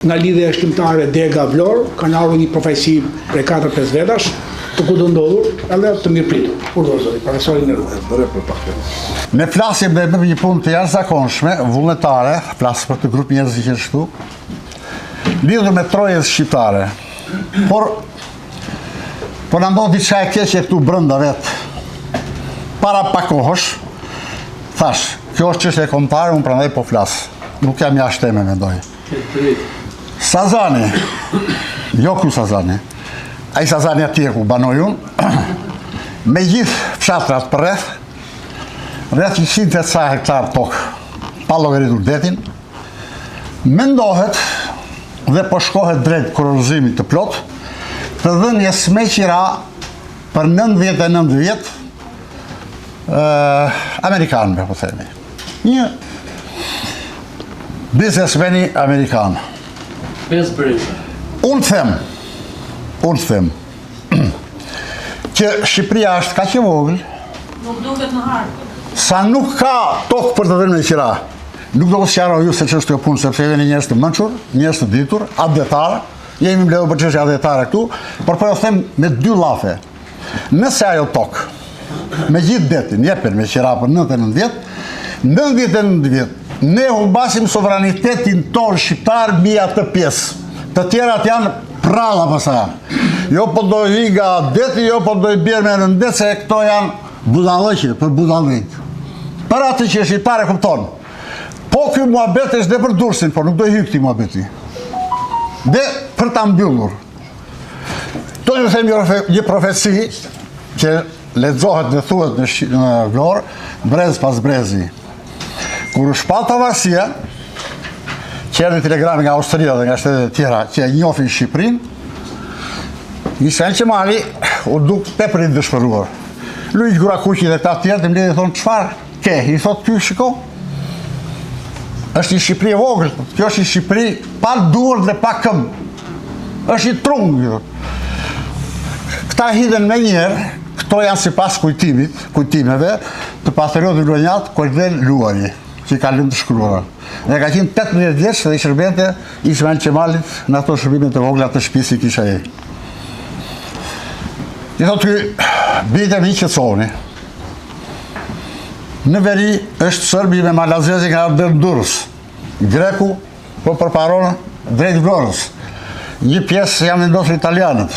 Nga lidhja shkrimtare Dega Vlorë, kanë ardhur një profesi prej 4-5 vetash, të ku do ndodhur, edhe të mirë pritur. Urdhëroi profesori Neruda. Ne flasim me një punë të jashtëzakonshme, vullnetare, flas për të grup njerëz që ashtu, lidhur me trojën shqiptare. Por na ndodh diçka e keqe këtu brenda vet. Para pak kohësh, thash, kjo është çështje kombëtare, unë prandaj po flas. Nuk jam jashtë me mendoj. Sazani, jo ku Sazani, ai Sazani atje ku banoj unë, me gjithë fshatrat për rreth 100 ca hektar tokë, pa llogaritur detin, mendohet dhe po shkohet drejt kurorëzimit të plot, të dhënje smeqira për 99 vjet amerikanëve, po themi. Një biznesmeni amerikanë. Unë them që Shqipëria është kaq e vogël, nuk duket në harë. sa nuk ka tokë për të dhënë me qira. Nuk do të sqaroj ju se ç'është kjo punë, sepse jeni njerëz të mençur, njerëz të ditur, adhetar, jemi mbledhur për çështje adhetare këtu, por po ju them me 2 llafe. Nëse ajo tokë, me gjithë detin, jepen me qira për 99 vjet, ne humbasim sovranitetin ton shqiptar mbi atë pjesë. Të tjerat janë pralla pasaj. Jo po do hi nga deti, jo po do i bjerë me në det, se këto janë budallëqe, për budallëqe. Për atë që shqiptare kupton. Po ky muhabet është dhe për Durrësin, por nuk do i hy këtij muhabeti. Dhe për ta mbyllur. Do të them një profeci që lexohet dhe thuhet në Vlorë, brez pas brezi. Kur u shpall pavarësia, që erdhi telegrami nga Austria dhe nga shtetet e tjera që e njohin Shqipërinë, Michel Qemali u duk tepër i dëshpëruar. Luiz Gurakuqi dhe ta tjerë të mbledhin thonë çfarë ke? I thotë ky shiko. Është një Shqipëri e vogël, kjo është një Shqipëri pa duar dhe pa këmbë. Është i trungë. Këta hidhen me njerë, këto janë sipas kujtimeve të patriotit Lonjat, Kordel Luari, që i ka lënë të shkruara. Dhe ka qenë 18 vjeç dhe i shërbente Ismail Qemalit në ato shërbimet e vogla të shtëpisë që kisha ai. I thotë ky, bijtë mi qetësoni. Në veri është Serbi me Malazezi nga ardhur Durrës. Greku po përparon drejt Vlorës. Një pjesë janë vendosur italianët.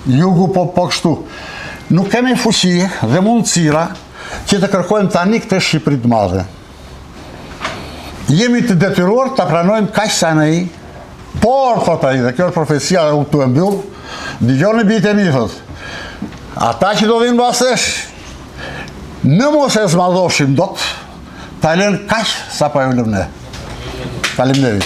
Jugu po kështu. Nuk kemi fuqi dhe mundësira që të kërkojmë tani këtë Shqipëri të madhe. Jemi të detyruar të pranojmë kaq sa ne, por, thot ai, dhe kjo është profecia u të mbyll, dëgjoni bijtë e mi, thot. Ata që do vinë basesh, në mos e zmadhoshin dot, ta lënë kaq sa po e lëmë ne. Faleminderit.